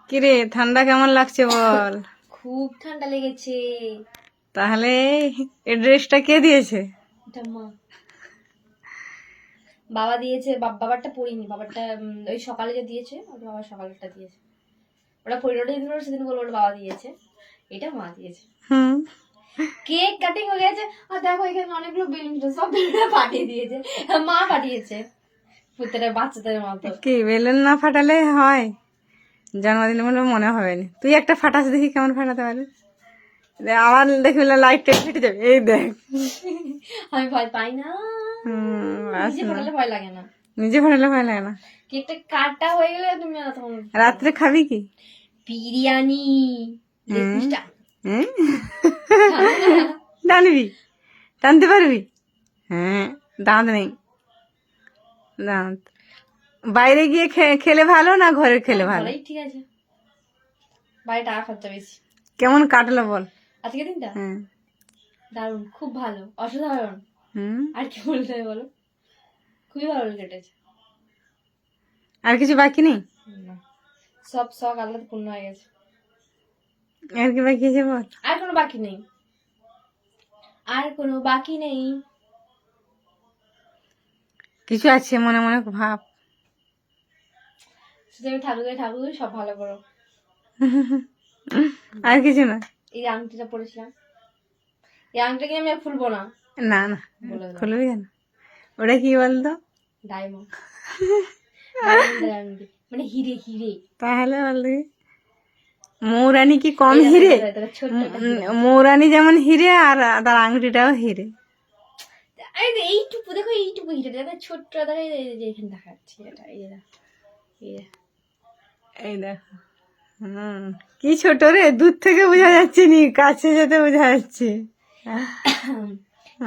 কিরে ঠান্ডা কেমন লাগছে বল? খুব ঠান্ডা লেগেছে। তাহলে এই ড্রেসটা কে দিয়েছে? এটা মা, বাবা দিয়েছে। বাবারটা পরিনি, বাবারটা ওই সকালে যে দিয়েছে ওটা বাবা সকালেরটা দিয়েছে। ওটা পরিরোটা দিন সেদিন বলবো ওটা বাবা দিয়েছে, এটা মা দিয়েছে। কেক কাটিং হয়ে গেছে আর দেখো এখানে অনেকগুলো বেলুন সব পাঠিয়ে দিয়েছে, মা পাঠিয়েছে পুত্রের বাচ্চাদের মতো। কি বেলুন না ফাটালে হয়? জন্মদিন বলে মনে হবে না। তুই একটা ফাটাস দেখি কেমন ফাটাতে পারে। আমার দেখবি লাইটটা ফেটে যাবে। এই দেখ, আমি ভয় পাই না, নিজে ফাটালে ভয় লাগে না। নিজে ফাটালে ভয় লাগে না। কেকটা কাটা হয়ে গেলে তুমি তখন রাত্রে খাবি কি? বিরিয়ানি। টানবি? টানতে পারবি? হ্যাঁ, দাঁত নেই। দাঁত বাইরে গিয়ে খেলে ভালো না ঘরে খেলে ভালো? ঠিক আছে, বাইরে টাকা খরচা বেশি। কেমন কাটলো বল আজকে দিনটা? দারুণ, খুব ভালো, অসাধারণ। আর কি বলতে হবে বলো, খুবই ভালো কেটেছে। আর কিছু বাকি নেই? সব শখ আল্লাহ পূর্ণ হয়ে গেছে। আর কি বাকি আছে বল? আর কোনো বাকি নেই, আর কোনো বাকি নেই। কিছু আছে মনে মনে ভাব। তুমি ঠাকুর সব ভালো করো। আর কিছু না। এই আংটিটা পরেছিলাম, এই আংটিটা আমি আর খুলবো না। না না, খুলবি কেন? ওটা কি বলতো? ডায়মন্ড, মানে হিরে হিরে। তাহলে বলবি মৌরানি কি কম হিরে? মৌরানি যেমন হিরে আর তার আংটিটাও হিরে। এইটুকু দেখো, এইটুকু হিরে দেখো, ছোট্ট দেখো, এখানে দেখাচ্ছি এটা। এই দেখো, কি ছোট রে, দূর থেকে বোঝা যাচ্ছে নি, কাছে যেতে বোঝা যাচ্ছে।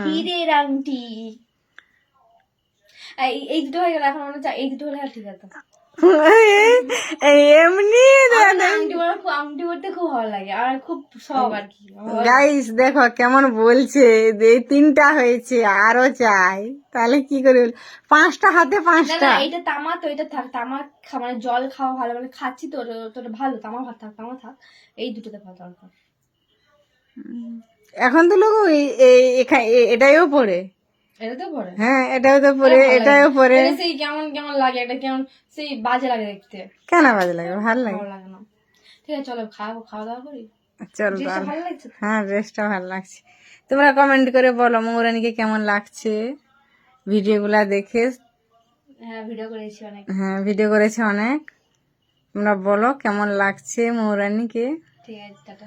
হিরের আংটি। এই দুটো হয়ে গেল, এখন মনে হচ্ছে এই দুটো হলে ঠিক আছে। এমনি আংটি পরতে খুব ভালো লাগে আর খুব শখ আর কি। গাইস দেখো কেমন বলছে, এই তিনটা হয়েছে আরো চাই, তাহলে কি করে? 5টা হাতে 5টা। এটা তামা তো, এটা থাক, তামা মানে জল খাওয়া ভালো, মানে খাচ্ছি তো তোর ভালো, তামা ভাত থাক, তামা থাক, এই দুটোতে ভালো দরকার। এখন তো লোক এটাইও পরে, এটাতেও পরে। হ্যাঁ এটাও তো পরে, এটাও পরে। সেই কেমন কেমন লাগে, এটা কেমন সেই বাজে লাগে দেখতে। কেন বাজে লাগে? ভালো লাগে। ভালো লাগে না। ঠিক আছে চলো খাওয়া দাওয়া করি। চল, ভালো লাগছে? হ্যাঁ ড্রেসটা ভালো লাগছে। তোমরা কমেন্ট করে বলো মৌরানীকে কেমন লাগছে ভিডিওগুলা দেখে। হ্যাঁ ভিডিও করেছি অনেক। হ্যাঁ ভিডিও করেছে অনেক। তোমরা বলো কেমন লাগছে মৌরানীকে। ঠিক আছে, টাটা।